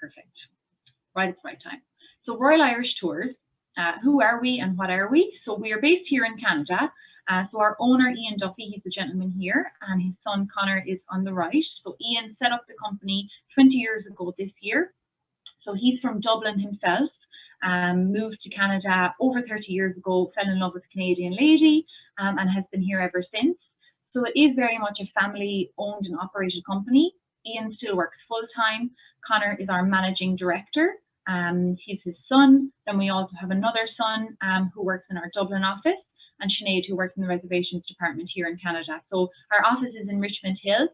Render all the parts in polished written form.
Perfect. Right at the right time. So Royal Irish Tours, who are we and what are we? So we are based here in Canada. So our owner, Ian Duffy, he's the gentleman here, and his son, Connor, is on the right. So Ian set up the company 20 years ago this year. So he's from Dublin himself, moved to Canada over 30 years ago, fell in love with a Canadian lady, and has been here ever since. So it is very much a family-owned and operated company. Ian still works full-time. Connor is our managing director. He's his son. Then we also have another son who works in our Dublin office, and Sinead, who works in the reservations department here in Canada. So our office is in Richmond Hill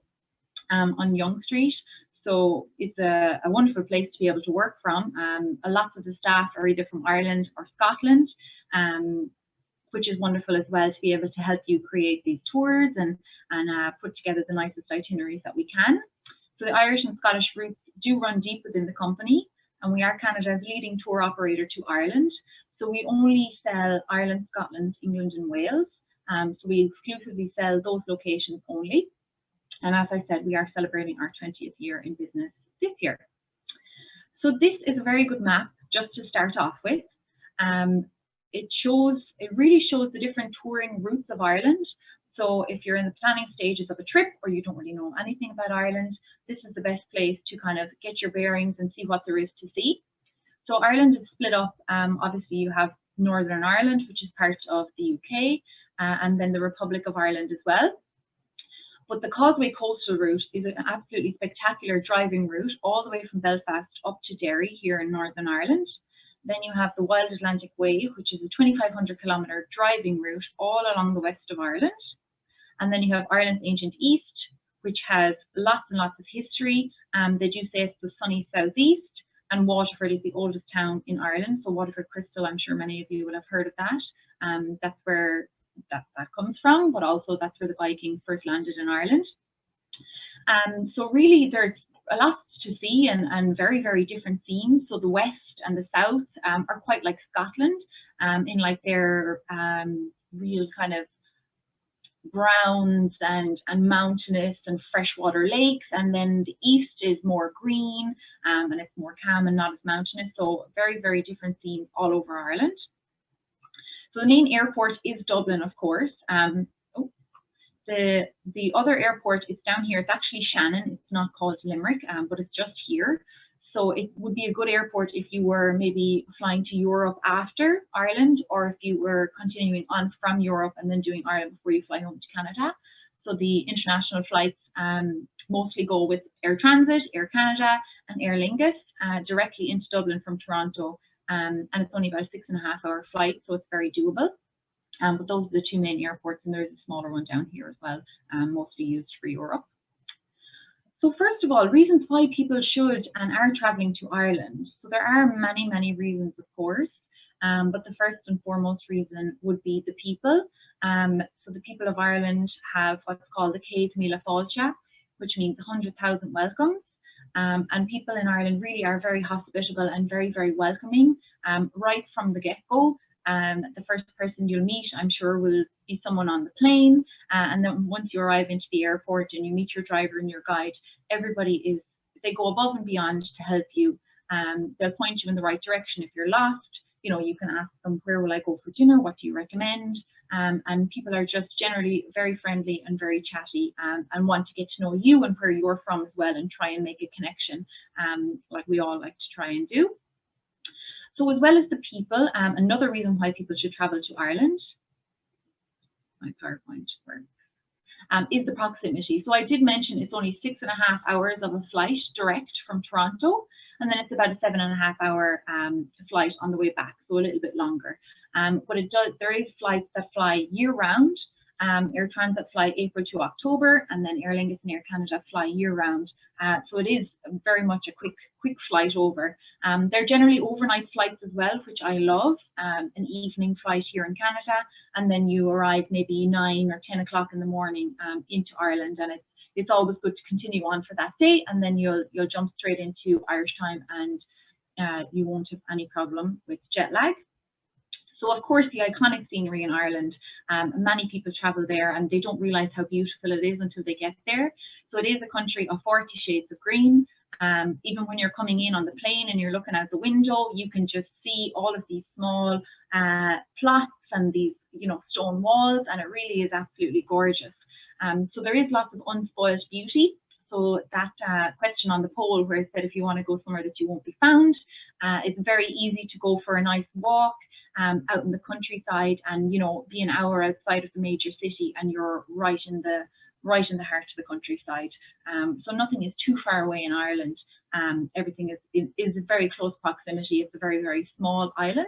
on Yonge Street. So it's a wonderful place to be able to work from. A lot of the staff are either from Ireland or Scotland, which is wonderful as well to be able to help you create these tours and put together the nicest itineraries that we can. So the Irish and Scottish roots do run deep within the company, and we are Canada's leading tour operator to Ireland. So we only sell Ireland, Scotland, England, and Wales. So we exclusively sell those locations only. And as I said, we are celebrating our 20th year in business this year. So this is a very good map just to start off with. It really shows the different touring routes of Ireland. So if you're in the planning stages of a trip or you don't really know anything about Ireland, this is the best place to kind of get your bearings and see what there is to see. So Ireland is split up. Obviously, you have Northern Ireland, which is part of the UK, and then the Republic of Ireland as well. But the Causeway Coastal Route is an absolutely spectacular driving route all the way from Belfast up to Derry here in Northern Ireland. Then you have the Wild Atlantic Way, which is a 2,500 kilometre driving route all along the west of Ireland. And then you have Ireland's Ancient East, which has lots and lots of history. They do say it's the sunny southeast, and Waterford is the oldest town in Ireland. So Waterford Crystal, I'm sure many of you will have heard of that. That's where that comes from, but also that's where the Vikings first landed in Ireland. So really there's a lot to see and very, very different scenes. So the west and the south are quite like Scotland in like their real kind of browns and mountainous and freshwater lakes, and then the east is more green and it's more calm and not as mountainous. So very, very different scenes all over Ireland. So the main airport is Dublin, of course. The other airport is down here. It's actually Shannon. It's not called Limerick, but it's just here. So it would be a good airport if you were maybe flying to Europe after Ireland, or if you were continuing on from Europe and then doing Ireland before you fly home to Canada. So the international flights mostly go with Air Transit, Air Canada, and Aer Lingus directly into Dublin from Toronto. And it's only about a 6.5-hour flight, so it's very doable. But those are the two main airports, and there's a smaller one down here as well, mostly used for Europe. So first of all, reasons why people should and are traveling to Ireland. So there are many, many reasons, of course, but the first and foremost reason would be the people. So the people of Ireland have what's called the Céad Míle Fáilte, which means 100,000 welcomes. And people in Ireland really are very hospitable and very, very welcoming right from the get-go. The first person you'll meet, I'm sure, will be someone on the plane. And then once you arrive into the airport and you meet your driver and your guide, they go above and beyond to help you. They'll point you in the right direction if you're lost. You know, you can ask them, where will I go for dinner? What do you recommend? And people are just generally very friendly and very chatty and want to get to know you and where you're from as well, and try and make a connection like we all like to try and do. So as well as the people, another reason why people should travel to Ireland, my PowerPoint works, is the proximity. So I did mention it's only 6.5 hours of a flight direct from Toronto, and then it's about a 7.5-hour flight on the way back, so a little bit longer. But there is flights that fly year-round. Air Transit fly April to October, and then Aer Lingus and Air Canada fly year-round. So it is very much a quick flight over. They're generally overnight flights as well, which I love. An evening flight here in Canada, and then you arrive maybe 9 or 10 o'clock in the morning into Ireland, and it's always good to continue on for that day, and then you'll jump straight into Irish time, and you won't have any problem with jet lag. So of course, the iconic scenery in Ireland, many people travel there and they don't realise how beautiful it is until they get there. So it is a country of 40 shades of green. Even when you're coming in on the plane and you're looking out the window, you can just see all of these small plots and these, you know, stone walls, and it really is absolutely gorgeous. So there is lots of unspoiled beauty. So that question on the poll where it said if you want to go somewhere that you won't be found, it's very easy to go for a nice walk out in the countryside, and you know, be an hour outside of the major city, and you're right in the heart of the countryside. So nothing is too far away in Ireland. Everything is a very close proximity. It's a very, very small island.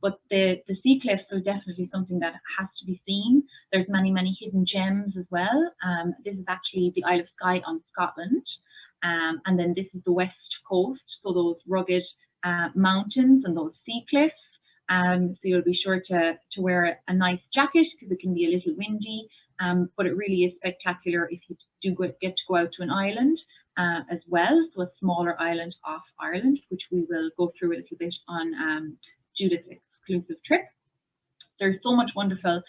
But the sea cliffs are definitely something that has to be seen. There's many, many hidden gems as well. This is actually the Isle of Skye on Scotland. And then this is the west coast, so those rugged mountains and those sea cliffs. So you'll be sure to wear a nice jacket because it can be a little windy. But it really is spectacular if you do get to go out to an island as well, so a smaller island off Ireland, which we will go through a little bit on Judith's exclusive trip. There's so much wonderful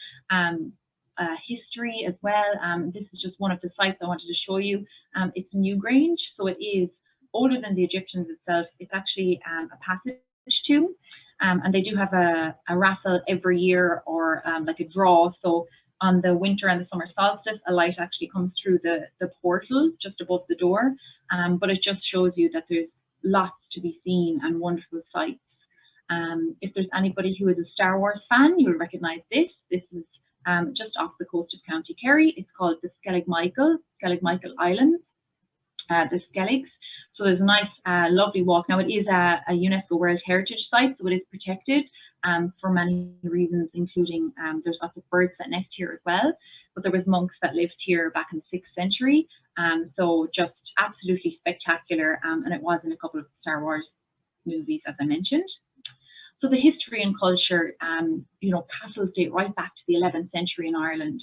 history as well. This is just one of the sites I wanted to show you. It's Newgrange, so it is older than the Egyptians itself. It's actually a passage tomb, and they do have a raffle every year, or like a draw. So on the winter and the summer solstice, a light actually comes through the portal just above the door. But it just shows you that there's lots to be seen and wonderful sights. If there's anybody who is a Star Wars fan, you'll recognize this. This is just off the coast of County Kerry. It's called the Skellig Michael Islands, the Skelligs. So there's a nice, lovely walk. Now it is a UNESCO World Heritage Site, so it is protected for many reasons, including there's lots of birds that nest here as well. But there was monks that lived here back in the 6th century. So just absolutely spectacular. And it was in a couple of Star Wars movies, as I mentioned. So the history and culture, you know, castles date right back to the 11th century in Ireland.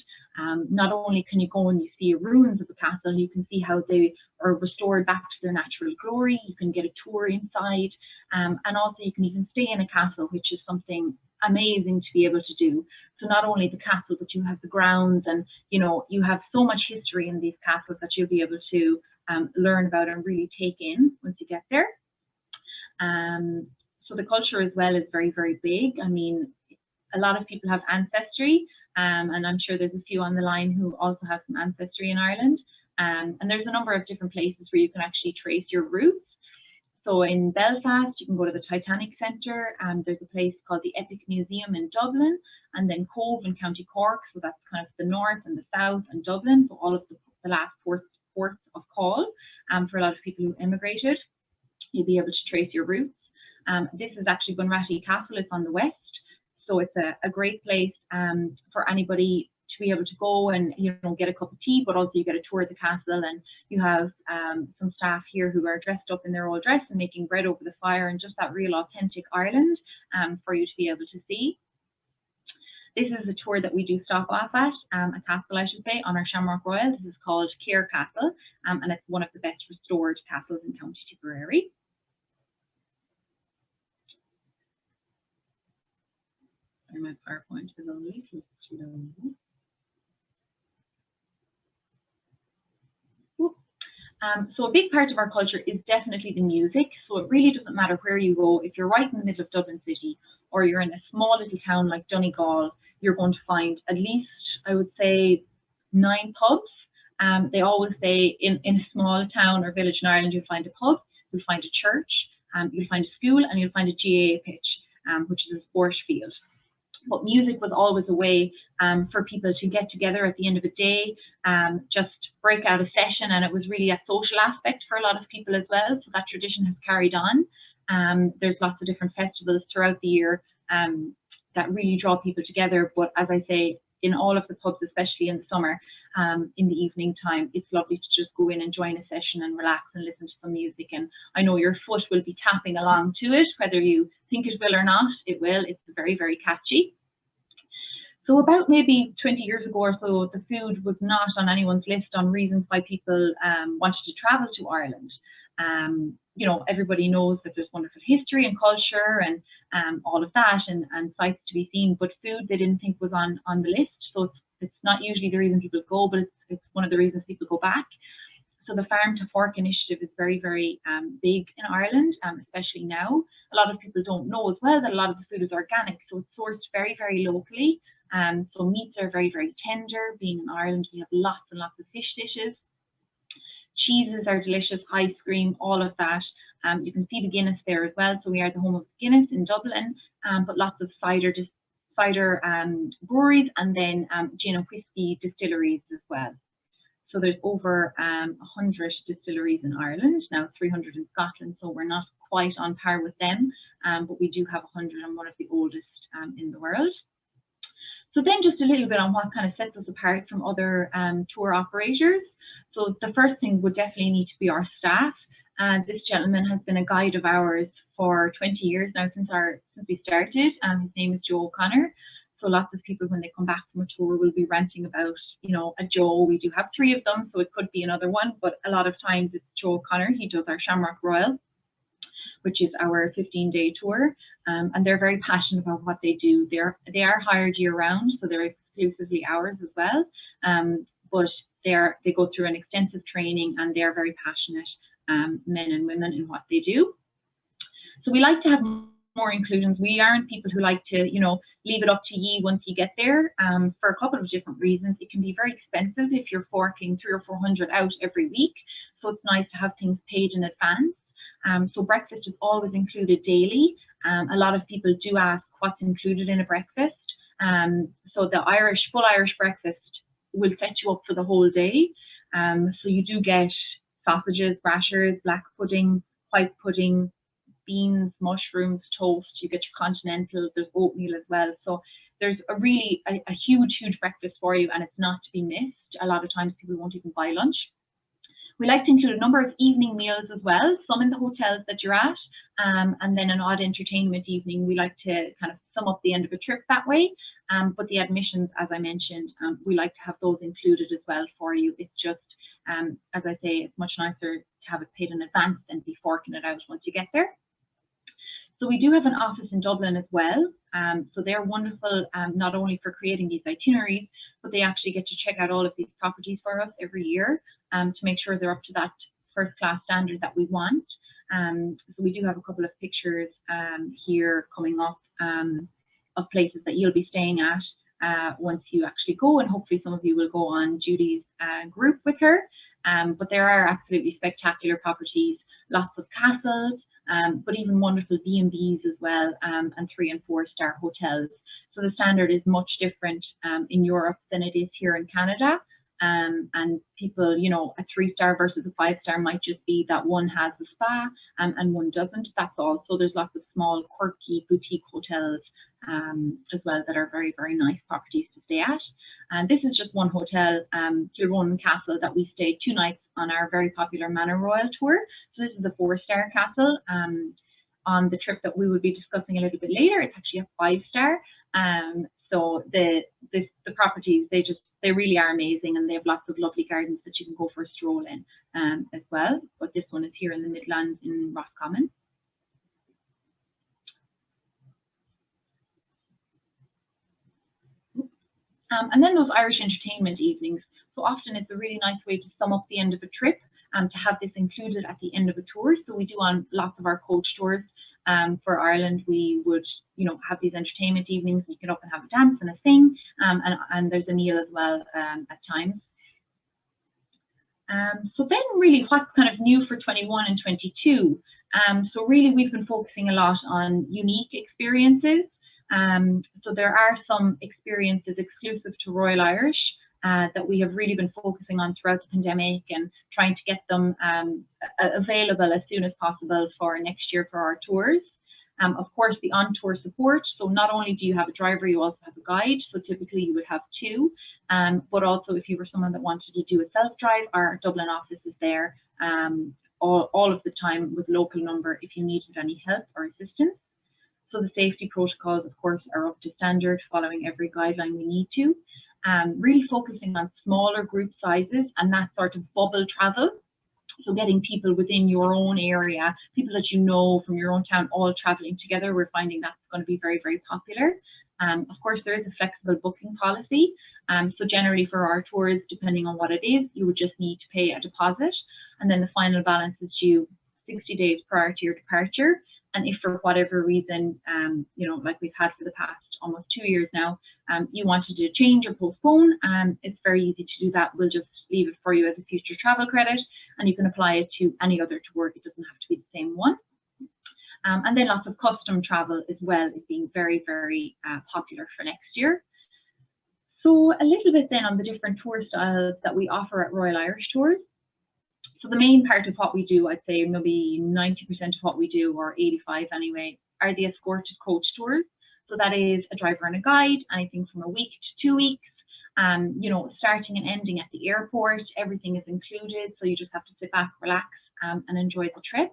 Not only can you go and you see ruins of the castle, you can see how they are restored back to their natural glory. You can get a tour inside, and also you can even stay in a castle, which is something amazing to be able to do. So not only the castle, but you have the grounds, and you know, you have so much history in these castles that you'll be able to learn about and really take in once you get there. So the culture as well is very, very big. I mean, a lot of people have ancestry, and I'm sure there's a few on the line who also have some ancestry in Ireland. And there's a number of different places where you can actually trace your roots. So in Belfast, you can go to the Titanic Centre. There's a place called the Epic Museum in Dublin, and then Cove in County Cork. So that's kind of the north and the south and Dublin. So all of the last ports of call for a lot of people who immigrated. You'll be able to trace your roots. This is actually Bunratty Castle. It's on the west. So it's a great place for anybody to be able to go and, you know, get a cup of tea, but also you get a tour of the castle, and you have some staff here who are dressed up in their old dress and making bread over the fire, and just that real authentic Ireland for you to be able to see. This is a tour that we do stop off at, a castle I should say, on our Shamrock Royal. This is called Cahir Castle, and it's one of the best restored castles in County Tipperary. My PowerPoint is a little slow. So a big part of our culture is definitely the music. So it really doesn't matter where you go. If you're right in the middle of Dublin City, or you're in a small little town like Donegal, you're going to find at least, I would say, 9 pubs. They always say in a small town or village in Ireland, you'll find a pub, you'll find a church, you'll find a school, and you'll find a GAA pitch, which is a sport field. But music was always a way for people to get together at the end of the day, just break out a session, and it was really a social aspect for a lot of people as well. So that tradition has carried on. There's lots of different festivals throughout the year that really draw people together. But as I say, in all of the pubs, especially in the summer, in the evening time, it's lovely to just go in and join a session and relax and listen to some music. And I know your foot will be tapping along to it, whether you think it will or not, it will. It's very, very catchy. So about maybe 20 years ago or so, the food was not on anyone's list on reasons why people wanted to travel to Ireland. you know, everybody knows that there's wonderful history and culture and all of that, and sites to be seen, but food they didn't think was on the list. So it's not usually the reason people go, but it's one of the reasons people go back. So the Farm to Fork initiative is very, very big in Ireland, especially now. A lot of people don't know as well that a lot of the food is organic, so it's sourced very, very locally. So meats are very, very tender. Being in Ireland, we have lots and lots of fish dishes. Cheeses are delicious, ice cream, all of that. You can see the Guinness there as well. So we are the home of Guinness in Dublin, but lots of cider breweries, and then gin and whiskey distilleries as well. So there's over 100 distilleries in Ireland, now 300 in Scotland, so we're not quite on par with them, but we do have 100 and one of the oldest in the world. So then just a little bit on what kind of sets us apart from other tour operators. So the first thing would definitely need to be our staff. This gentleman has been a guide of ours for 20 years now since we started. His name is Joe O'Connor. So lots of people, when they come back from a tour, will be ranting about, you know, a Joe. We do have 3 of them, so it could be another one, but a lot of times it's Joe O'Connor. He does our Shamrock Royal, which is our 15-day tour, and they're very passionate about what they do. They are hired year-round, so they're exclusively ours as well, but they go through an extensive training, and they're very passionate men and women in what they do. So we like to have more inclusions. We aren't people who like to, you know, leave it up to ye once you get there, for a couple of different reasons. It can be very expensive if you're forking 300 or 400 out every week, so it's nice to have things paid in advance. So breakfast is always included daily. A lot of people do ask what's included in a breakfast. So the full Irish breakfast will set you up for the whole day. So you do get sausages, rashers, black pudding, white pudding, beans, mushrooms, toast. You get your continental, there's oatmeal as well. So there's a huge, huge breakfast for you, and it's not to be missed. A lot of times people won't even buy lunch. We like to include a number of evening meals as well, some in the hotels that you're at, and then an odd entertainment evening. We like to kind of sum up the end of a trip that way, but the admissions, as I mentioned, we like to have those included as well for you. It's just, as I say, it's much nicer to have it paid in advance than be forking it out once you get there. So we do have an office in Dublin as well. So they're wonderful, not only for creating these itineraries, but they actually get to check out all of these properties for us every year to make sure they're up to that first class standard that we want. So we do have a couple of pictures here coming up of places that you'll be staying at once you actually go, and hopefully some of you will go on Judy's group with her. But there are absolutely spectacular properties, lots of castles, but even wonderful B&Bs as well, and 3- and 4-star hotels. So the standard is much different in Europe than it is here in Canada. And people, you know, a 3-star versus a 5-star might just be that one has a spa and one doesn't. That's all. So there's lots of small, quirky boutique hotels as well that are very, very nice properties to stay at. And this is just one hotel, Kilronan Castle, that we stayed 2 nights on our very popular Manor Royal tour. So this is a 4-star castle. On the trip that we will be discussing a little bit later, it's actually a 5-star. So the properties, they really are amazing, and they have lots of lovely gardens that you can go for a stroll in as well. But this one is here in the Midlands in Roscommon. And then those Irish entertainment evenings. So often it's a really nice way to sum up the end of a trip and to have this included at the end of a tour. So we do on lots of our coach tours for Ireland. We would, you know, have these entertainment evenings. You get up and have a dance and a sing, and there's a meal as well at times. So then really what's kind of new for 21 and 22? So really we've been focusing a lot on unique experiences. So there are some experiences exclusive to Royal Irish that we have really been focusing on throughout the pandemic and trying to get them available as soon as possible for next year for our tours. Of course, the on-tour support. So not only do you have a driver, you also have a guide. So typically you would have 2, but also if you were someone that wanted to do a self-drive, our Dublin office is there all of the time with local number if you needed any help or assistance. So the safety protocols, of course, are up to standard, following every guideline we need to. Really focusing on smaller group sizes and that sort of bubble travel. So getting people within your own area, people that you know from your own town, all traveling together, we're finding that's going to be very, very popular. Of course, there is a flexible booking policy. So generally for our tours, depending on what it is, you would just need to pay a deposit, and then the final balance is due 60 days prior to your departure. And if for whatever reason, you know, like we've had for the past almost 2 years now, you wanted to change or postpone, it's very easy to do that. We'll just leave it for you as a future travel credit, and you can apply it to any other tour. It doesn't have to be the same one. And then lots of custom travel as well is being very, very popular for next year. So a little bit then on the different tour styles that we offer at Royal Irish Tours. So the main part of what we do, I'd say maybe 90% of what we do, or 85 anyway, are the escorted coach tours. So that is a driver and a guide, anything from a week to 2 weeks. You know, starting and ending at the airport, everything is included. So you just have to sit back, relax, and enjoy the trip.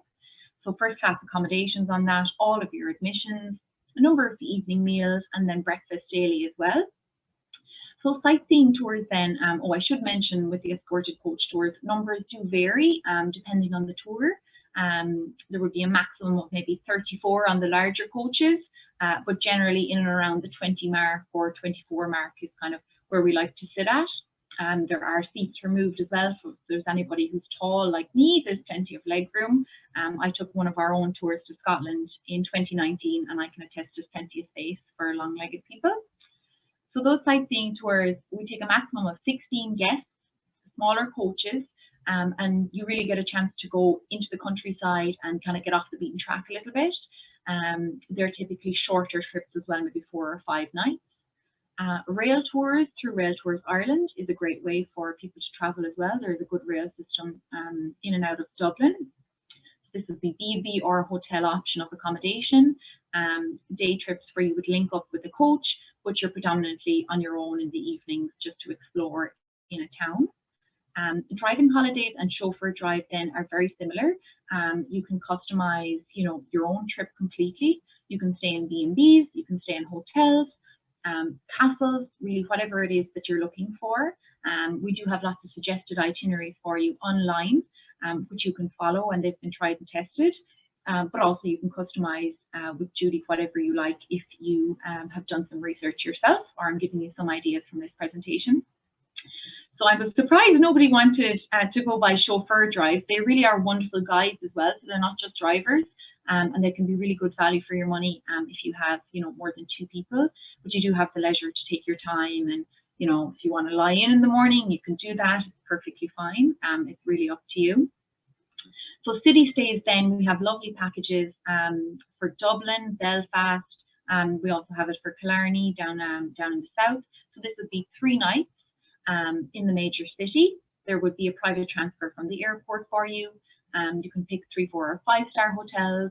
So first class accommodations on that, all of your admissions, a number of the evening meals, and then breakfast daily as well. So sightseeing tours then, I should mention with the escorted coach tours, numbers do vary depending on the tour. There would be a maximum of maybe 34 on the larger coaches, but generally in and around the 20 mark or 24 mark is kind of where we like to sit at. There are seats removed as well, so if there's anybody who's tall like me, there's plenty of leg room. I took one of our own tours to Scotland in 2019, and I can attest there's plenty of space for long-legged people. So those sightseeing tours, we take a maximum of 16 guests, smaller coaches, and you really get a chance to go into the countryside and kind of get off the beaten track a little bit. They're typically shorter trips as well, maybe 4 or 5 nights. Rail tours through Rail Tours Ireland is a great way for people to travel as well. There's a good rail system in and out of Dublin. This is the B&B or hotel option of accommodation. Day trips where you would link up with the coach, but you're predominantly on your own in the evenings just to explore in a town. Driving holidays and chauffeur drive then are very similar. You can customize, you know, your own trip completely. You can stay in B&Bs, you can stay in hotels, castles, really whatever it is that you're looking for. We do have lots of suggested itineraries for you online, which you can follow, and they've been tried and tested. But also you can customize with Judy whatever you like if you have done some research yourself, or I'm giving you some ideas from this presentation. So I was surprised nobody wanted to go by chauffeur drive. They really are wonderful guides as well, so they're not just drivers, and they can be really good value for your money if you have, you know, more than 2 people, but you do have the leisure to take your time, and, you know, if you want to lie in the morning, you can do that. It's perfectly fine. It's really up to you. So city stays then, we have lovely packages for Dublin, Belfast, and we also have it for Killarney down in the south. So this would be 3 nights in the major city. There would be a private transfer from the airport for you. You can pick 3, 4, or 5-star hotels,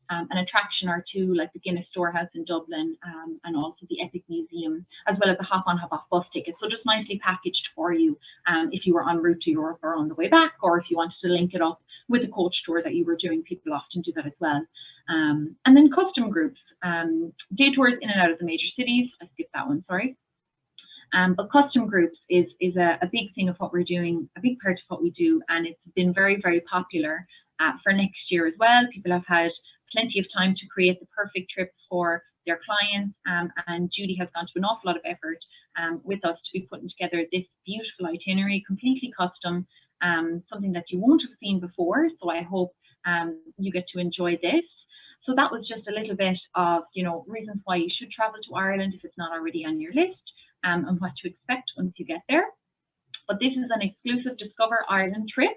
an attraction or 2 like the Guinness Storehouse in Dublin, and also the Epic Museum, as well as a hop-on, hop-off bus ticket. So just nicely packaged for you if you were en route to Europe or on the way back, or if you wanted to link it up with a coach tour that you were doing. People often do that as well. And then custom groups, day tours in and out of the major cities. I skipped that one, sorry. But custom groups is a big thing of what we're doing, a big part of what we do, and it's been very, very popular for next year as well. People have had plenty of time to create the perfect trip for their clients, and Judy has gone to an awful lot of effort with us to be putting together this beautiful itinerary, completely custom, something that you won't have seen before. So I hope you get to enjoy this. So that was just a little bit of, you know, reasons why you should travel to Ireland if it's not already on your list, and what to expect once you get there. But this is an exclusive Discover Ireland trip.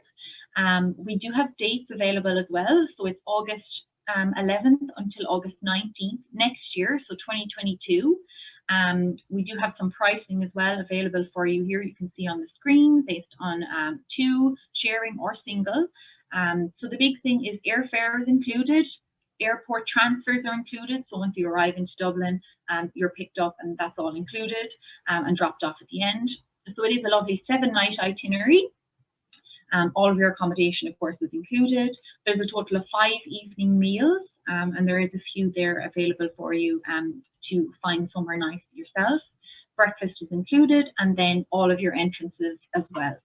We do have dates available as well. So it's August 11th until August 19th next year, so 2022. We do have some pricing as well available for you here. You can see on the screen based on 2, sharing or single. So the big thing is airfare is included. Airport transfers are included. So once you arrive into Dublin, you're picked up and that's all included and dropped off at the end. So it is a lovely 7-night itinerary. All of your accommodation, of course, is included. There's a total of 5 evening meals, and there is a few there available for you to find somewhere nice yourself. Breakfast is included, and then all of your entrances as well.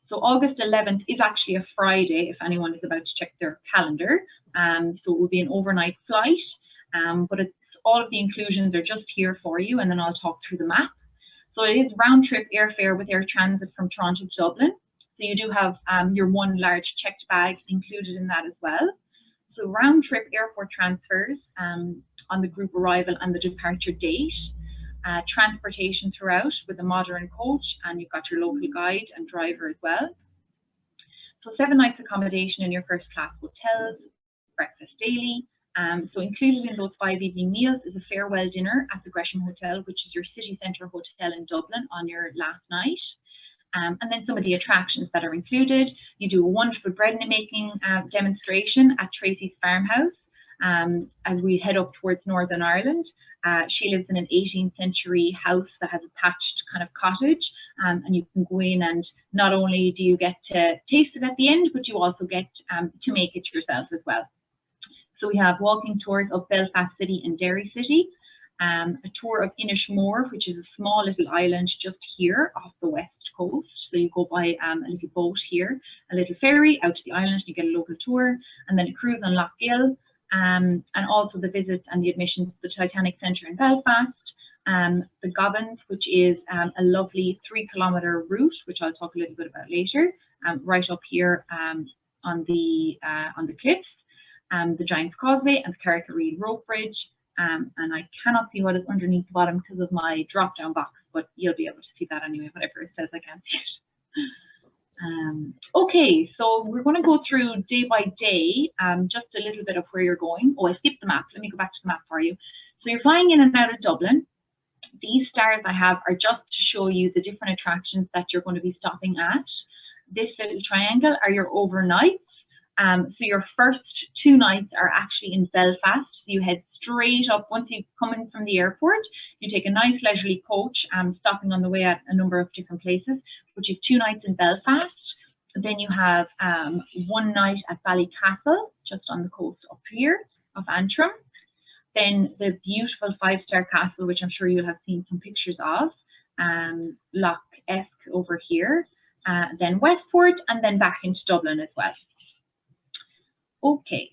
So August 11th is actually a Friday if anyone is about to check their calendar. So it will be an overnight flight, but it's all of the inclusions are just here for you, and then I'll talk through the map. So it is round trip airfare with air transit from Toronto to Dublin. So you do have your one large checked bag included in that as well. So round trip airport transfers on the group arrival and the departure date. Transportation throughout with a modern coach, and you've got your local guide and driver as well. So 7 nights accommodation in your first class hotels, breakfast daily. So included in those 5 evening meals is a farewell dinner at the Gresham Hotel, which is your city centre hotel in Dublin on your last night. And then some of the attractions that are included. You do a wonderful bread making demonstration at Tracy's farmhouse as we head up towards Northern Ireland. She lives in an 18th century house that has a thatched kind of cottage, and you can go in, and not only do you get to taste it at the end, but you also get to make it yourself as well. So we have walking tours of Belfast City and Derry City, a tour of Inishmore, which is a small little island just here off the west coast. So you go by a little boat here, a little ferry out to the island, you get a local tour, and then a cruise on Lough Gill, and also the visits and the admissions to the Titanic Centre in Belfast, the Gobbins, which is a lovely 3-kilometre route, which I'll talk a little bit about later, right up here on the cliffs, the Giant's Causeway and the Carrick-a-Reid rope bridge, and I cannot see what is underneath the bottom because of my drop-down box, but you'll be able to see that anyway, whatever it says, I can't see it. Okay, so we're going to go through day by day, just a little bit of where you're going. Oh, I skipped the map. Let me go back to the map for you. So you're flying in and out of Dublin. These stars I have are just to show you the different attractions that you're going to be stopping at. This little triangle are your overnights. So your first 2 nights are actually in Belfast. So you head straight up. Once you come in from the airport, you take a nice leisurely coach, stopping on the way at a number of different places, which is 2 nights in Belfast. Then you have 1 night at Ballycastle, just on the coast up here of Antrim. Then the beautiful 5-star castle, which I'm sure you'll have seen some pictures of, Loch Esk over here, then Westport, and then back into Dublin as well. Okay,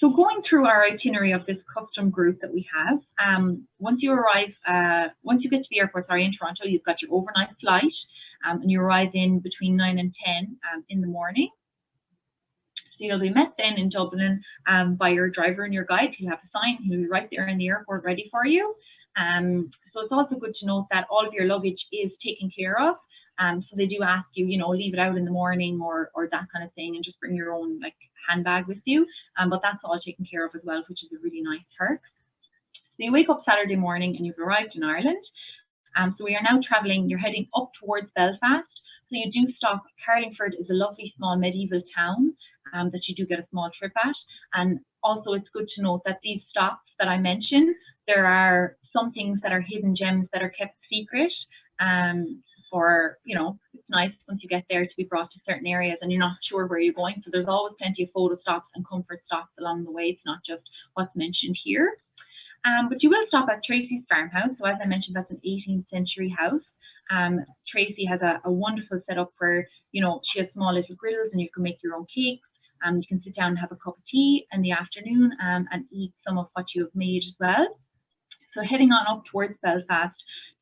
so going through our itinerary of this custom group that we have, once you get to the airport, in Toronto, you've got your overnight flight, and you arrive in between 9 and 10 in the morning. So you'll be met then in Dublin by your driver and your guide. He'll have a sign, he'll be right there in the airport ready for you. So it's also good to note that all of your luggage is taken care of. So they do ask you, leave it out in the morning or that kind of thing, and just bring your own handbag with you. But that's all taken care of as well, which is a really nice perk. So you wake up Saturday morning and you've arrived in Ireland. So we are now traveling, you're heading up towards Belfast. So you do stop, Carlingford is a lovely small medieval town that you do get a small trip at. And also it's good to note that these stops that I mentioned, there are some things that are hidden gems that are kept secret. For, it's nice once you get there to be brought to certain areas and you're not sure where you're going. So there's always plenty of photo stops and comfort stops along the way. It's not just what's mentioned here. But you will stop at Tracy's farmhouse. So as I mentioned, that's an 18th century house. Tracy has a wonderful setup where, she has small little grills and you can make your own cakes. You can sit down and have a cup of tea in the afternoon and eat some of what you have made as well. So heading on up towards Belfast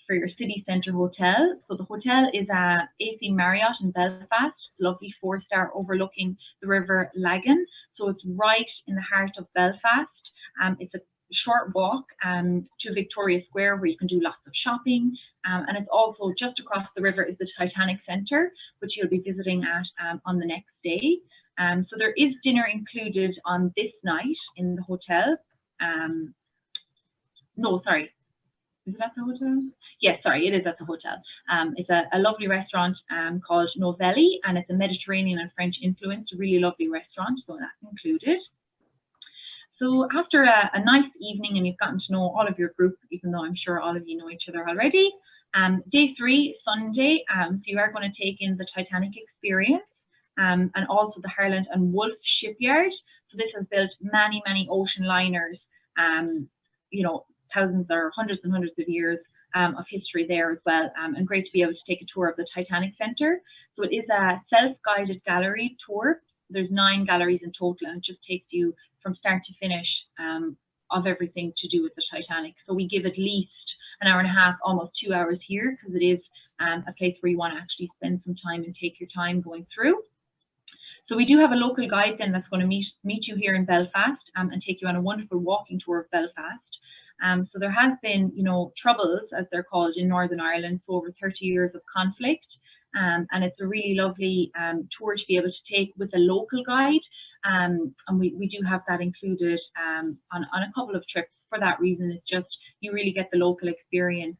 for your city centre hotel. So the hotel is a AC Marriott in Belfast, lovely 4-star overlooking the River Lagan. So it's right in the heart of Belfast. It's a short walk to Victoria Square where you can do lots of shopping. And it's also just across the river is the Titanic Centre, which you'll be visiting at on the next day. So there is dinner included on this night in the hotel. No, sorry. Is it at the hotel? Yes, sorry, it is at the hotel. It's a lovely restaurant called Novelli, and it's a Mediterranean and French influenced, really lovely restaurant, so that's included. So after a nice evening and you've gotten to know all of your group, even though I'm sure all of you know each other already, day 3, Sunday, so you are going to take in the Titanic experience and also the Harland and Wolff shipyard. So this has built many, many ocean liners, thousands or hundreds and hundreds of years of history there as well, and great to be able to take a tour of the Titanic Centre. So it is a self-guided gallery tour. There's 9 galleries in total, and it just takes you from start to finish of everything to do with the Titanic. So we give at least an hour and a half, almost 2 hours here, because it is a place where you want to actually spend some time and take your time going through. So we do have a local guide then that's going to meet you here in Belfast and take you on a wonderful walking tour of Belfast. So there has been, you know, troubles, as they're called, in Northern Ireland for over 30 years of conflict. And it's a really lovely tour to be able to take with a local guide. And we do have that included on a couple of trips. For that reason, it's just you really get the local experience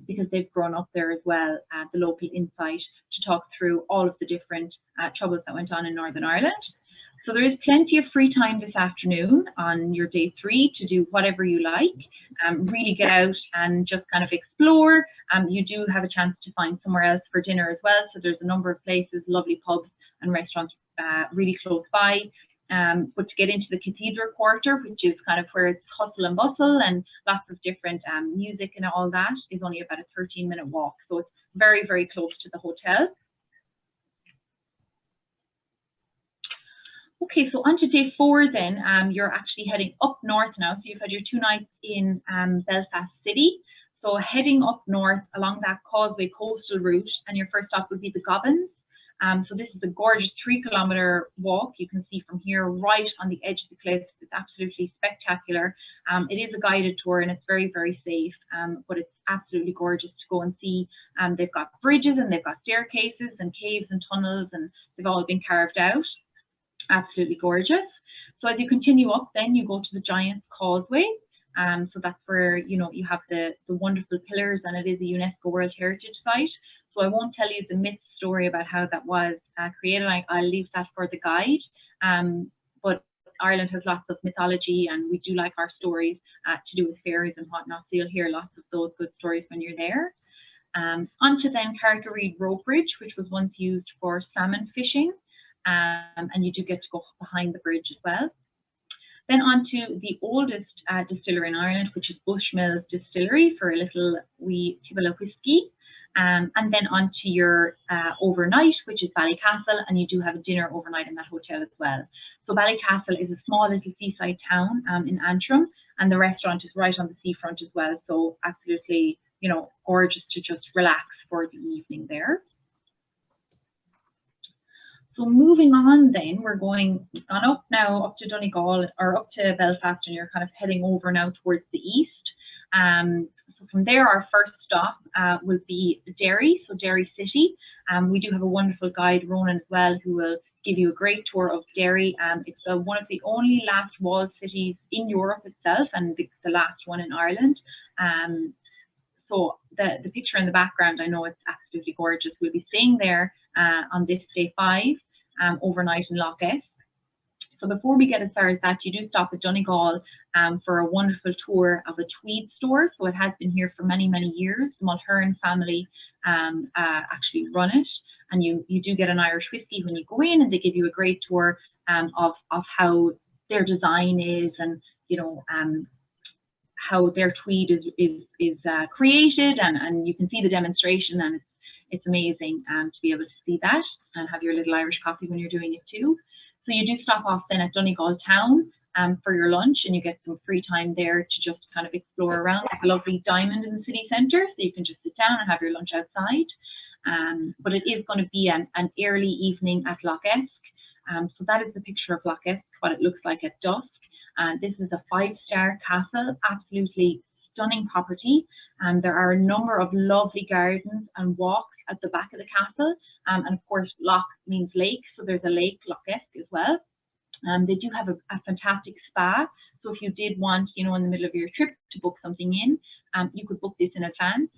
because they've grown up there as well, the local insight to talk through all of the different troubles that went on in Northern Ireland. So there is plenty of free time this afternoon on your day 3 to do whatever you like. Really get out and just kind of explore. You do have a chance to find somewhere else for dinner as well. So there's a number of places, lovely pubs and restaurants really close by. But to get into the Cathedral Quarter, which is kind of where it's hustle and bustle and lots of different music and all that, is only about a 13-minute walk. So it's very, very close to the hotel. Okay, so on to day 4 then, you're actually heading up north now. So you've had your 2 nights in Belfast City. So heading up north along that Causeway coastal route, and your first stop would be the Gobbins. So this is a gorgeous 3-kilometre walk. You can see from here right on the edge of the cliffs. It's absolutely spectacular. It is a guided tour and it's very, very safe, but it's absolutely gorgeous to go and see. They've got bridges and they've got staircases and caves and tunnels, and they've all been carved out. Absolutely gorgeous. So as you continue up, then you go to the Giant's Causeway. So that's where, you know, you have the wonderful pillars, and it is a UNESCO World Heritage Site. So I won't tell you the myth story about how that was created. I'll leave that for the guide. But Ireland has lots of mythology, and we do like our stories to do with fairies and whatnot. So you'll hear lots of those good stories when you're there. Onto then Carrick-a-Reid Rope Bridge, which was once used for salmon fishing. And you do get to go behind the bridge as well. Then on to the oldest distillery in Ireland, which is Bushmills Distillery, for a little wee tibble of whiskey. And then on to your overnight, which is Ballycastle, and you do have a dinner overnight in that hotel as well. So Ballycastle is a small little seaside town in Antrim, and the restaurant is right on the seafront as well. So absolutely, you know, gorgeous to just relax for the evening there. So moving on then, we're going on up now, up to Donegal, or up to Belfast, and you're kind of heading over now towards the east. So from there, our first stop will be Derry, so Derry City. We do have a wonderful guide, Ronan, as well, who will give you a great tour of Derry. It's one of the only last walled cities in Europe itself, and it's the last one in Ireland. So the picture in the background, I know it's absolutely gorgeous. We'll be staying there on this day 5, overnight in Lough Esk. So before we get as far as that, you do stop at Donegal for a wonderful tour of a tweed store. So it has been here for many, many years. The Mulhern family actually run it. And you do get an Irish whiskey when you go in, and they give you a great tour of how their design is, and, you know, how their tweed is created, and you can see the demonstration, and it's amazing to be able to see that and have your little Irish coffee when you're doing it too. So you do stop off then at Donegal town for your lunch, and you get some free time there to just kind of explore around. There's a lovely diamond in the city centre, so you can just sit down and have your lunch outside. But it is going to be an early evening at Lough Esk. So that is the picture of Lough Esk, what it looks like at dusk. This is a 5-star castle, absolutely stunning property. There are a number of lovely gardens and walks at the back of the castle. And of course, Lough means lake, so there's a lake, Lough Esk, as well. They do have a fantastic spa. So if you did want, you know, in the middle of your trip to book something in, you could book this in advance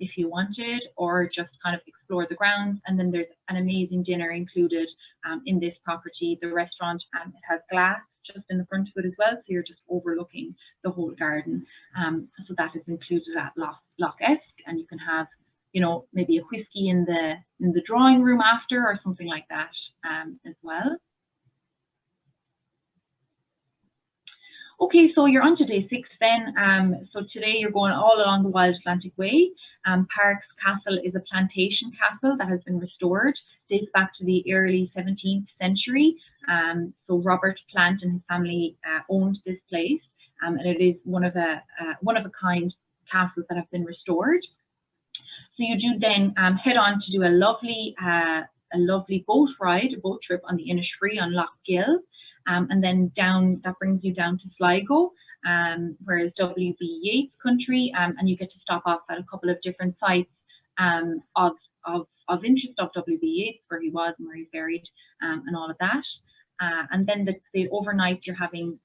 if you wanted, or just kind of explore the grounds. And then there's an amazing dinner included in this property. The restaurant, it has glass just in the front of it as well, so you're just overlooking the whole garden. So that is included at Lough Esk, and you can have, you know, maybe a whiskey in the drawing room after, or something like that as well. Okay, so you're on to day 6 then. So today you're going all along the Wild Atlantic Way. Parks Castle is a plantation castle that has been restored, dates back to the early 17th century. So Robert Plant and his family owned this place, and it is one of a kind castles that have been restored. So you do then head on to do a lovely boat ride, a boat trip on the Innisfree on Lough Gill. And then that brings you down to Sligo, where is W.B. Yeats country, and you get to stop off at a couple of different sites of interest of W.B. Yeats, where he was and where he's buried, and all of that. And then the overnight you're having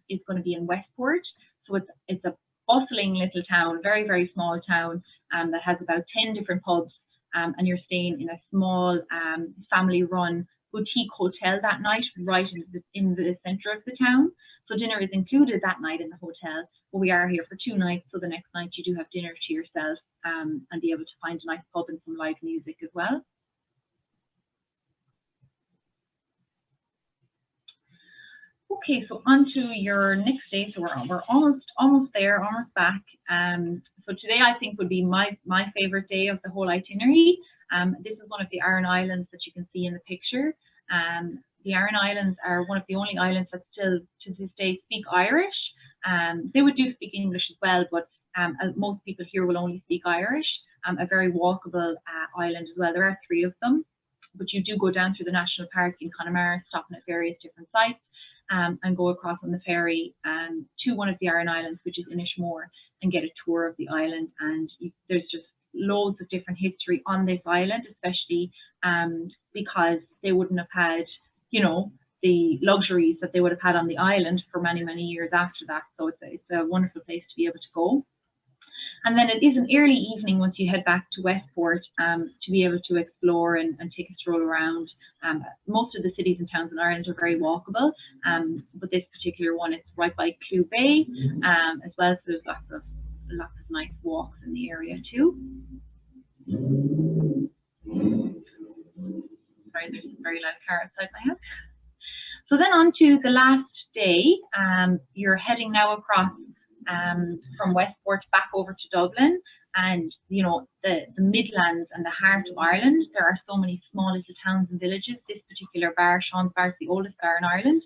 is going to be in Westport. So it's a bustling little town, very, very small town, that has about 10 different pubs, and you're staying in a small family-run boutique hotel that night, right in the center of the town. So dinner is included that night in the hotel, but we are here for 2 nights, so the next night you do have dinner to yourself, and be able to find a nice pub and some live music as well. Okay, so on to your next day. So we're almost there, almost back. So today I think would be my favorite day of the whole itinerary. This is one of the Aran Islands that you can see in the picture. The Aran Islands are one of the only islands that still to this day speak Irish. They would do speak English as well, but most people here will only speak Irish. A very walkable island as well. There are 3 of them, but you do go down through the national park in Connemara, stopping at various different sites, and go across on the ferry to one of the Aran Islands, which is Inishmore, and get a tour of the island. And there's just loads of different history on this island, especially because they wouldn't have had, the luxuries that they would have had on the island for many, many years after that. So it's a wonderful place to be able to go. And then it is an early evening once you head back to Westport to be able to explore and take a stroll around. Most of the cities and towns in Ireland are very walkable, but this particular one, it's right by Clew Bay as well, so there's lots of nice walks in the area too. Sorry, there's a very loud car outside my house. So then on to the last day, you're heading now across from Westport back over to Dublin, and the Midlands and the heart of Ireland. There are so many small little towns and villages. This particular bar, Sean's Bar, is the oldest bar in Ireland.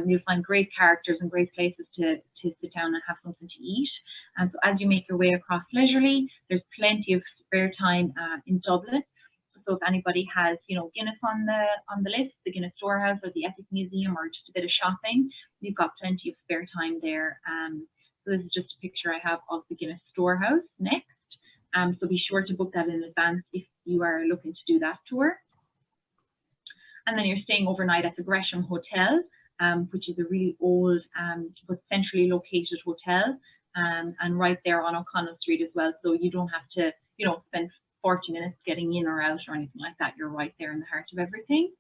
You'll find great characters and great places to sit down and have something to eat. And so as you make your way across leisurely, there's plenty of spare time in Dublin. So if anybody has, Guinness on the list, the Guinness Storehouse or the Ethic Museum, or just a bit of shopping, you've got plenty of spare time there. So this is just a picture I have of the Guinness Storehouse next. So be sure to book that in advance if you are looking to do that tour. And then you're staying overnight at the Gresham Hotel, which is a really old but centrally located hotel, and right there on O'Connell Street as well. So you don't have to, spend 40 minutes getting in or out or anything like that. You're right there in the heart of everything.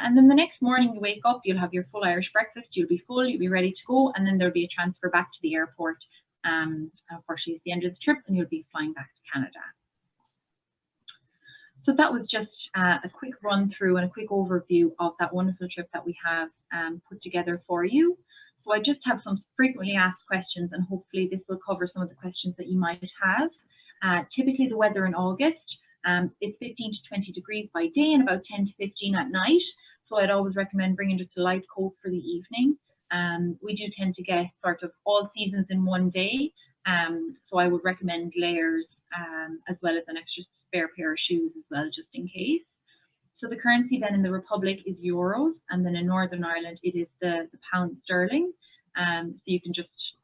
And then the next morning you wake up, you'll have your full Irish breakfast, you'll be full, you'll be ready to go, and then there'll be a transfer back to the airport. Unfortunately, it's the end of the trip, and you'll be flying back to Canada. So that was just a quick run through and a quick overview of that wonderful trip that we have put together for you. So I just have some frequently asked questions, and hopefully this will cover some of the questions that you might have. Typically the weather in August, it's 15 to 20 degrees by day and about 10 to 15 at night. So I'd always recommend bringing just a light coat for the evening. We do tend to get sort of all seasons in one day. So I would recommend layers as well as an extra spare pair of shoes as well, just in case. So the currency then in the Republic is euros, and then in Northern Ireland it is the pound sterling. So you can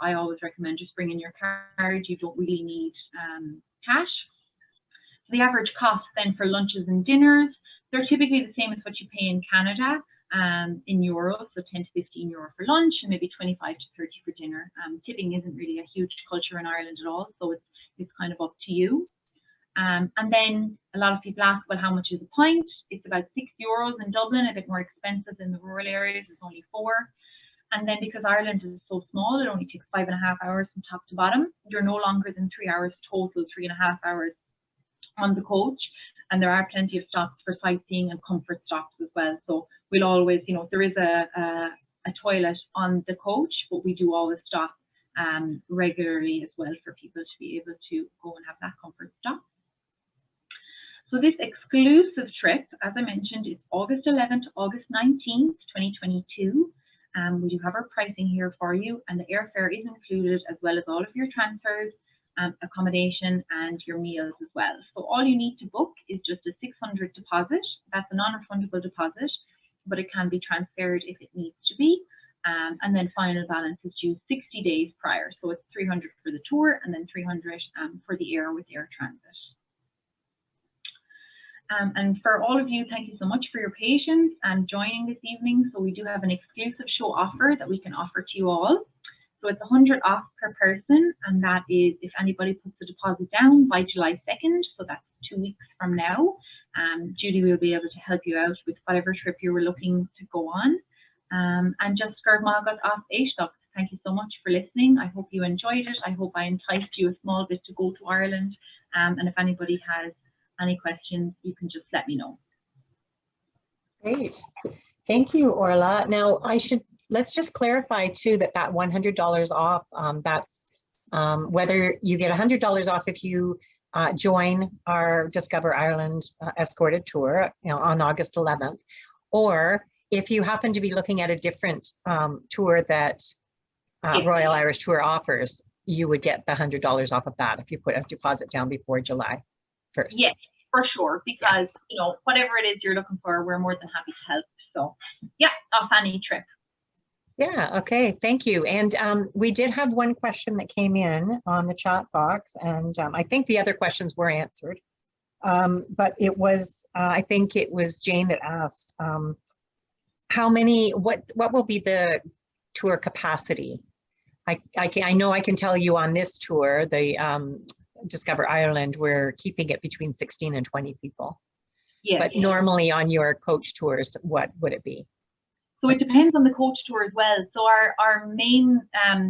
I always recommend just bringing your card. You don't really need cash. So the average cost then for lunches and dinners, they're typically the same as what you pay in Canada in euros, so 10 to 15 euro for lunch and maybe 25 to 30 for dinner. Tipping isn't really a huge culture in Ireland at all, so it's kind of up to you. And then a lot of people ask, well, how much is a pint? It's about 6 euros in Dublin, a bit more expensive in the rural areas, it's only 4. And then because Ireland is so small, it only takes 5.5 hours from top to bottom. You're no longer than 3 hours total, 3.5 hours on the coach. And there are plenty of stops for sightseeing and comfort stops as well. So we'll always, there is a a toilet on the coach, but we do always stop regularly as well for people to be able to go and have that comfort stop. So this exclusive trip, as I mentioned, is August 11th to August 19th, 2022. We do have our pricing here for you, and the airfare is included as well as all of your transfers, accommodation and your meals as well. So all you need to book is just a 600 deposit. That's a non-refundable deposit, but it can be transferred if it needs to be. And then final balance is due 60 days prior. So it's 300 for the tour and then 300 for the air with air transit. And for all of you, thank you so much for your patience and joining this evening. So we do have an exclusive show offer that we can offer to you all. So it's 100 off per person, and that is if anybody puts the deposit down by July 2nd, so that's 2 weeks from now. Judy will be able to help you out with whatever trip you were looking to go on. And just Skarmagat off Aishtok. Thank you so much for listening. I hope you enjoyed it. I hope I enticed you a small bit to go to Ireland. And if anybody has any questions, you can just let me know. Great. Thank you, Orla. Now, let's just clarify too that $100 off, that's whether you get $100 off if you join our Discover Ireland escorted tour, on August 11th, or if you happen to be looking at a different tour that Royal Irish Tour offers, you would get the $100 off of that if you put a deposit down before July 1st. Yes, for sure, because whatever it is you're looking for, we're more than happy to help. So yeah, off any trip. Yeah, okay, thank you. And we did have one question that came in on the chat box, and I think the other questions were answered. But it was, I think it was Jane that asked, what will be the tour capacity? I know I can tell you on this tour, the Discover Ireland, we're keeping it between 16 and 20 people. Yeah. But normally on your coach tours, what would it be? So it depends on the coach tour as well. So our main,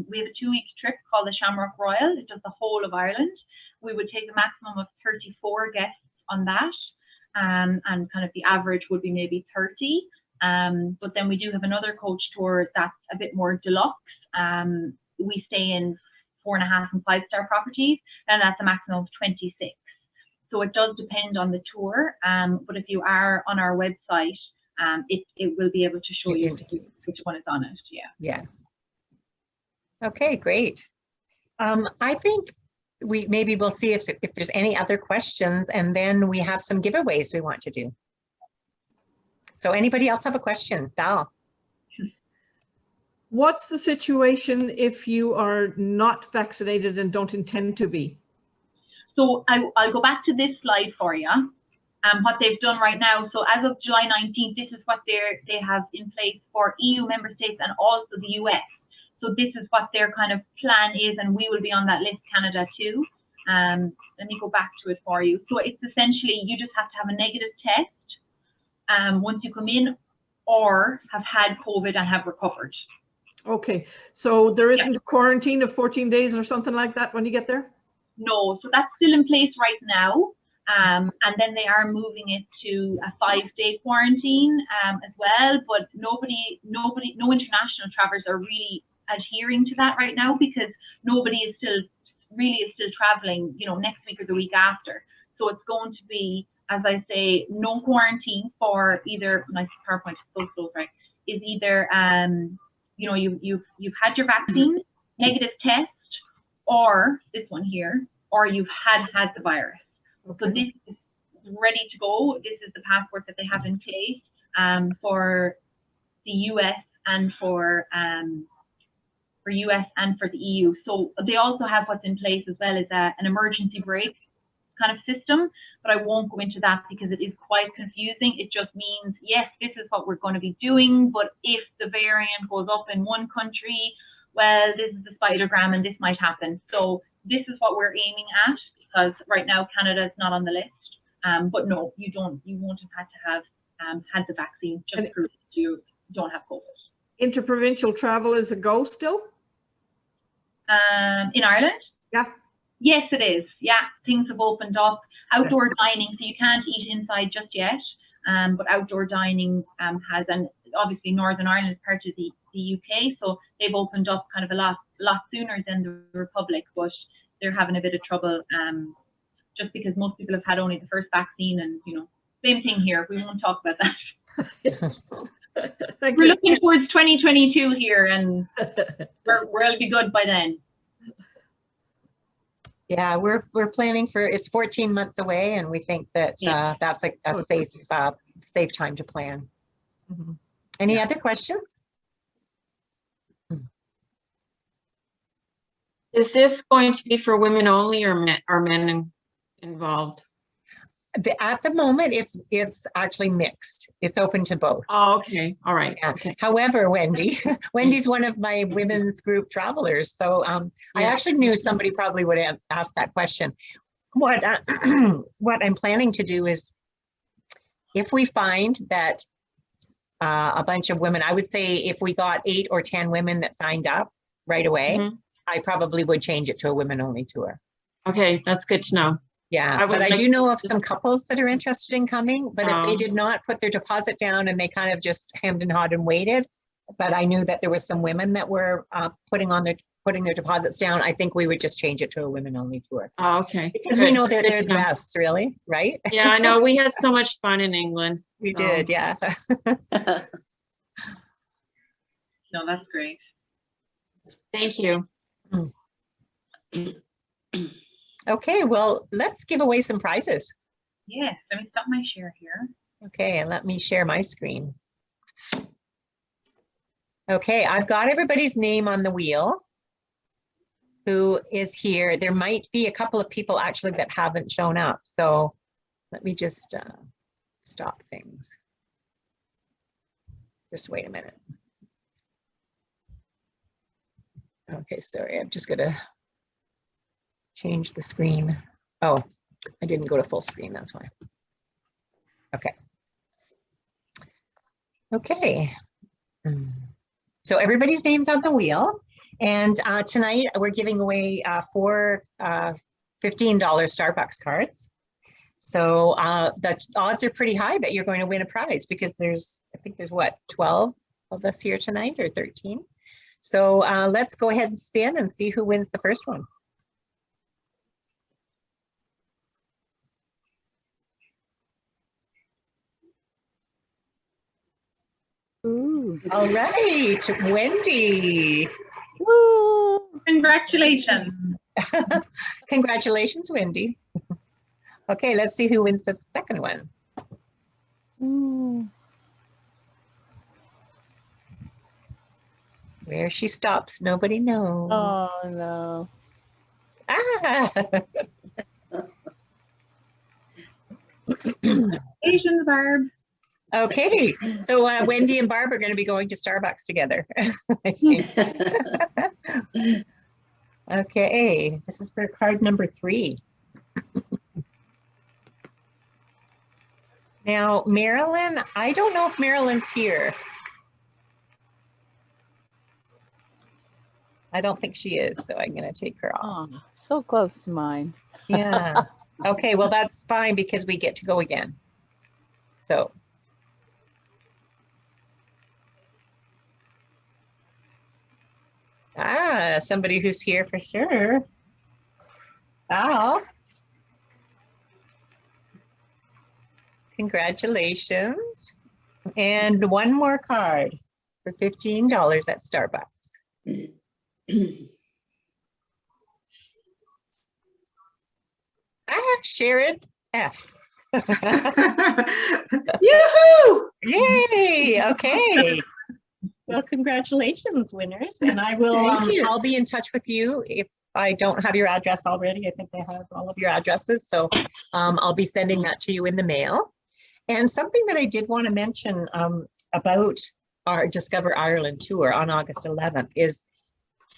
we have a 2-week trip called the Shamrock Royal. It does the whole of Ireland. We would take a maximum of 34 guests on that. And kind of the average would be maybe 30. But then we do have another coach tour that's a bit more deluxe. We stay in 4.5 and 5-star properties, and that's a maximum of 26. So it does depend on the tour. But if you are on our website, it will be able to show you which one is on it. Yeah. Okay, great. I think we'll see if there's any other questions, and then we have some giveaways we want to do. So anybody else have a question? Val? What's the situation if you are not vaccinated and don't intend to be? So I'll go back to this slide for you. What they've done right now. So as of July 19th, this is what they have in place for EU member states and also the US. So this is what their kind of plan is, and we will be on that list, Canada too. Let me go back to it for you. So it's essentially, you just have to have a negative test once you come in, or have had COVID and have recovered. Okay, so there isn't a quarantine of 14 days or something like that when you get there? No, so that's still in place right now. And then they are moving it to a 5-day quarantine as well, but no international travelers are really adhering to that right now, because nobody is still traveling, next week or the week after. So it's going to be, as I say, no quarantine for either, nice PowerPoint, so close, right, is either, you've had your vaccine, negative test, or this one here, or you've had the virus. Okay. So this is ready to go. This is the passport that they have in place for the US and for US and for the EU. So they also have what's in place as well as an emergency brake kind of system, but I won't go into that because it is quite confusing. It just means, yes, this is what we're going to be doing, but if the variant goes up in one country, well, this is the spidergram and this might happen. So this is what we're aiming at, because right now Canada is not on the list. But no, you won't have had to have had the vaccine, just prove you don't have COVID. Interprovincial travel is a go still? In Ireland? Yeah. Yes, it is. Yeah, things have opened up. Outdoor dining, so you can't eat inside just yet. but outdoor dining has, and obviously Northern Ireland is part of the UK, so they've opened up kind of a lot sooner than the Republic, but they're having a bit of trouble just because most people have had only the first vaccine, and you know, same thing here. We won't talk about that. We're looking towards 2022 here, and we'll be good by then. Yeah, we're planning for, it's 14 months away, and we think that that's a safe time to plan. Mm-hmm. Any other questions? Is this going to be for women only, or men involved? At the moment, it's actually mixed. It's open to both. Oh, okay. All right. Yeah. Okay. However, Wendy's one of my women's group travelers. So I actually knew somebody probably would have asked that question. What I'm planning to do is, if we find that a bunch of women, I would say if we got 8 or 10 women that signed up right away, I probably would change it to a women only tour. Okay, that's good to know. Yeah, but I do know of some couples that are interested in coming, but if they did not put their deposit down and they kind of just hemmed and hawed and waited, but I knew that there was some women that were putting their deposits down, I think we would just change it to a women only tour. Oh, okay. Because we know they're the best, really, right? Yeah, I know. We had so much fun in England. We did, yeah. No, that's great. Thank you. Okay, well, let's give away some prizes. Yes, let me stop my share here. Okay, and let me share my screen. Okay, I've got everybody's name on the wheel who is here. There might be a couple of people actually that haven't shown up. So let me just stop things. Just wait a minute. Okay, sorry, I'm just gonna change the screen. Oh, I didn't go to full screen, that's why. Okay. Okay. So everybody's name's on the wheel. And tonight we're giving away 4 $15 Starbucks cards. So the odds are pretty high that you're going to win a prize, because I think there's what, 12 of us here tonight, or 13. So let's go ahead and spin and see who wins the first one. Ooh. All right, Wendy. Woo. Congratulations. Congratulations, Wendy. Okay, let's see who wins the second one. Ooh. Where she stops, nobody knows. Oh no. Ah. Congratulations, Barb. Okay, so Wendy and Barb are going to be going to Starbucks together. I see. Okay, this is for card number 3. Now, Marilyn, I don't know if Marilyn's here. I don't think she is, so I'm going to take her off. Oh, so close to mine. Yeah. Okay, well, that's fine because we get to go again. So. Ah, somebody who's here for sure. Al. Congratulations. And one more card for $15 at Starbucks. Sharon F. Yoo-hoo! Yay, okay. Well, congratulations, winners. And I will, I'll be in touch with you if I don't have your address already. I think I have all of your addresses. So I'll be sending that to you in the mail. And something that I did want to mention about our Discover Ireland tour on August 11th is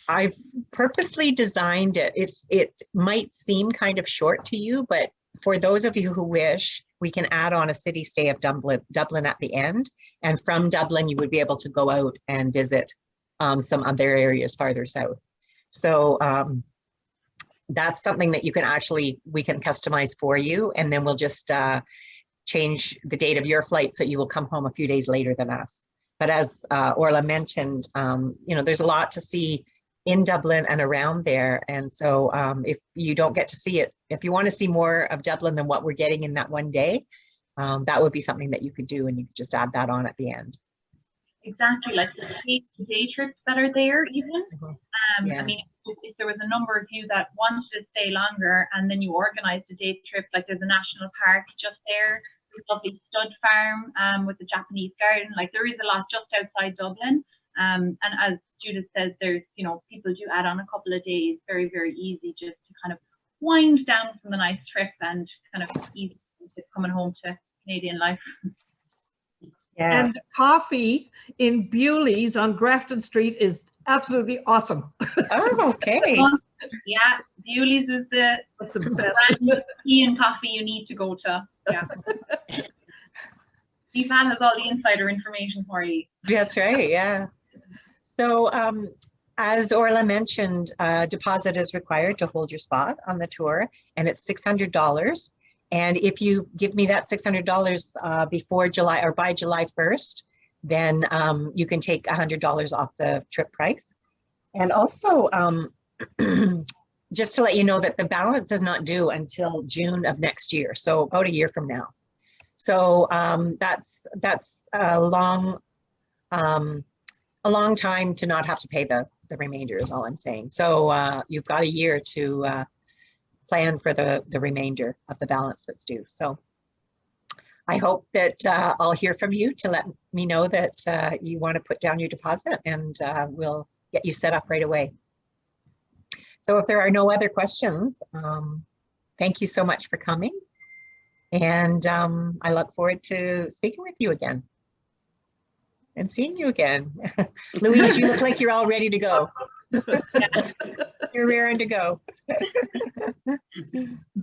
I've purposely designed it. It might seem kind of short to you, but for those of you who wish, we can add on a city stay of Dublin at the end. And from Dublin, you would be able to go out and visit some other areas farther south. So that's something that you can actually, we can customize for you. And then we'll just change the date of your flight so you will come home a few days later than us. But as Orla mentioned, you know, there's a lot to see in Dublin and around there. And so if you don't get to see it, if you want to see more of Dublin than what we're getting in that one day, that would be something that you could do, and you could just add that on at the end. Exactly, like the day trips that are there even. Yeah. I mean, if there was a number of you that wanted to stay longer and then you organized a day trip, like there's a national park just there, there's a lovely stud farm with the Japanese garden, like there is a lot just outside Dublin. And as Judith says, there's, you know, people do add on a couple of days, very, very easy just to kind of wind down from the nice trip and kind of easy to coming home to Canadian life. Yeah. And coffee in Bewley's on Grafton Street is absolutely awesome. Oh, okay. Yeah, Bewley's is the That's the best. brand tea and coffee you need to go to. Yeah. Steve has all the insider information for you. That's right. Yeah. So as Orla mentioned, deposit is required to hold your spot on the tour, and it's $600. And if you give me that $600 before July or by July 1st, then you can take $100 off the trip price. And also, just to let you know that the balance is not due until June of next year, so about a year from now. So that's a long time to not have to pay the remainder is all I'm saying. So you've got a year to plan for the remainder of the balance that's due. So I hope that I'll hear from you to let me know that you want to put down your deposit, and we'll get you set up right away. So if there are no other questions, thank you so much for coming. And I look forward to speaking with you again and seeing you again. Louise, you look like you're all ready to go. You're raring to go.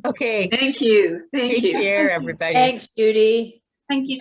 Okay. Thank you. Thank Take you. care, everybody. Thanks, Judy. Thank you.